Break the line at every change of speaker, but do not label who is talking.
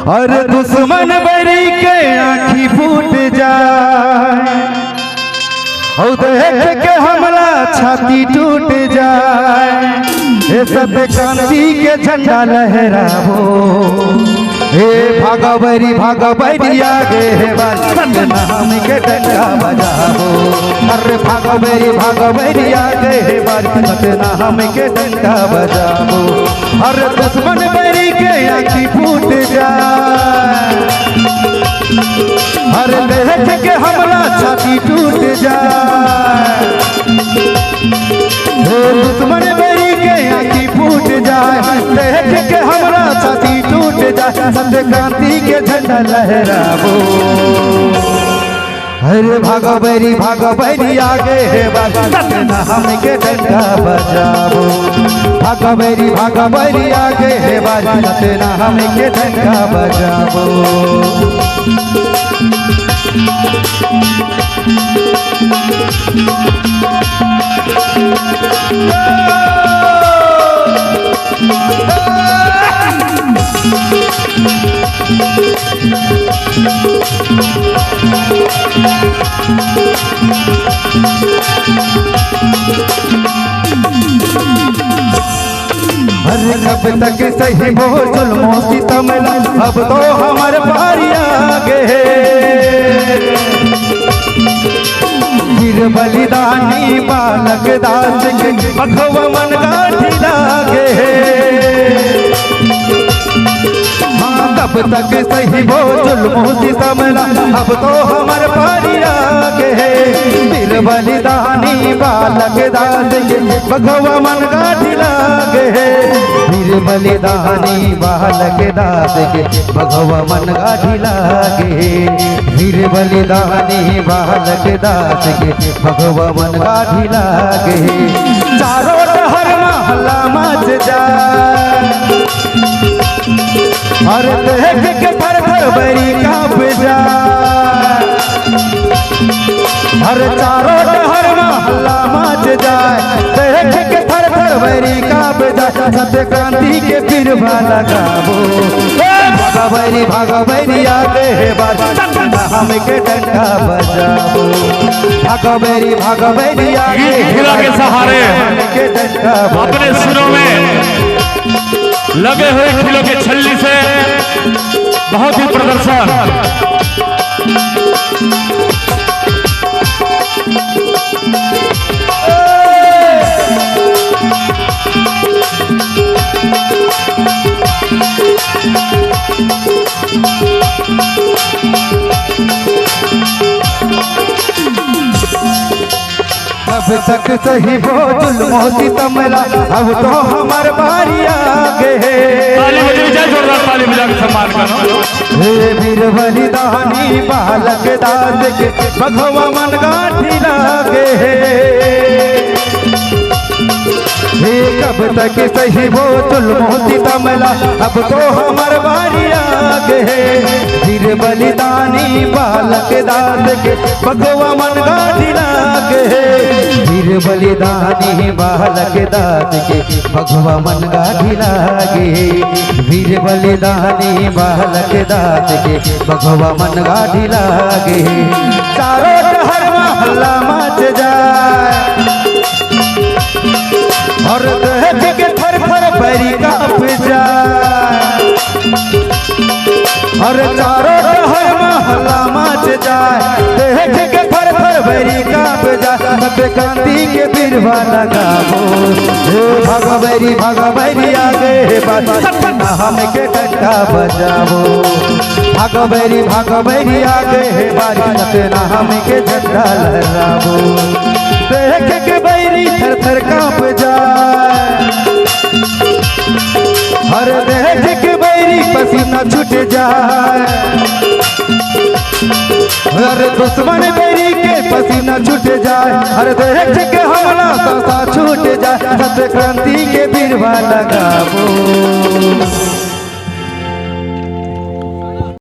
और दुश्मन बरी के आँखी फूट जाए, और देख के हमला छाती टूट जाए। हे सत्य क्रांति के झंडा लहराबो, हे भागवरी भागवरी आगे हे सत्य नाम के डंडा बजाबो। अरे भागवरी भागवरी आगे हे सत्य नाम के डंडा बजाबो। अरे दुश्मन बरी के आँखी फूट जाए, हर देख के हमला छाती टूट जाए। दुश्मन बेरी के आँखी फूट जाए, देख के हमला छाती टूट जाए। सत्य क्रांति के झंडा लहराबो, अरे भागवरी भागवरी आगे हे सत्य नाम के डंडा बजाबो। भागवरी भागवरी आगे हे सत्य नाम के डंडा बजाबो। अरे कब तक सही बोल जुल्मों की तमला, अब तो हमारे बारी आ गए। फिर बलिदानी बालक दास के बखवा मन गाठी लागे। हाँ कब तक सही बोल जुल्मों की तमला, अब तो हमारे बारी आ गए। फिर बलिदानी बालक दास के बखवा मन गाठी लागे। फिर बलिदानी बालक दास के भगवा मन गाठी लागे। फिर बलिदानी बालक दास के भगवा मन गाठी लागे। चारों हर महला मच जाए, हर देख के थर थर बरी कांप जाए। हर चारों हर महला मच जाए, देख के थर थर बरी कांप जाए। सत्य क्रांति के फिर लगाबो, भागवरी भागवरी आगे हे सत्य नाम के डंडा बजाबो। भागवरी भागवरी आगे
के सहारे
के डंडा
अपने सुरों में लगे हुए खिलों के छल्ली से बहुत ही प्रदर्शन।
अब तक सही वो जुल्मों की तमला, अब तो हमार बारी आ गए।
ताली बजा, जोरदार ताली बजा के सम्मान करो।
हे वीर बलिदानी बालक दास के भगवा मन गाठी लागे। हे कब तक सही वो जुल्मों की तमला, अब तो हमार बारी आ गए। वीर बलिदानी बालक दास के भगवा मन गाठी लागे। वीर बलिदानी बालक दास के भगवा मन गाठी लागे। वीर बलिदानी बालक दास के भगवा मन गाठी लागे। चारों हर महला मच जाए, और देख के थर थर बरी कांप जाए। और चारों हर महला मच जाए, देख के थर थर बरी कांप जाए। सत्य क्रांति के बिरवा लगाबो, भागवरी भागवरी आगे सत्य नाम के डंडा बजाबो। भागवरी भागवरी आगे सत्य नाम के झंडा लहराबो। देख के बैरी थर थर कांप जाए, हर देख के बैरी पसीना छूट जाए। हर दुश्मन बेरी के पसीना छूट जाए, हर देख के हमला सांसा छूट जाए। सत्य क्रांति के बिरवा लगाबो।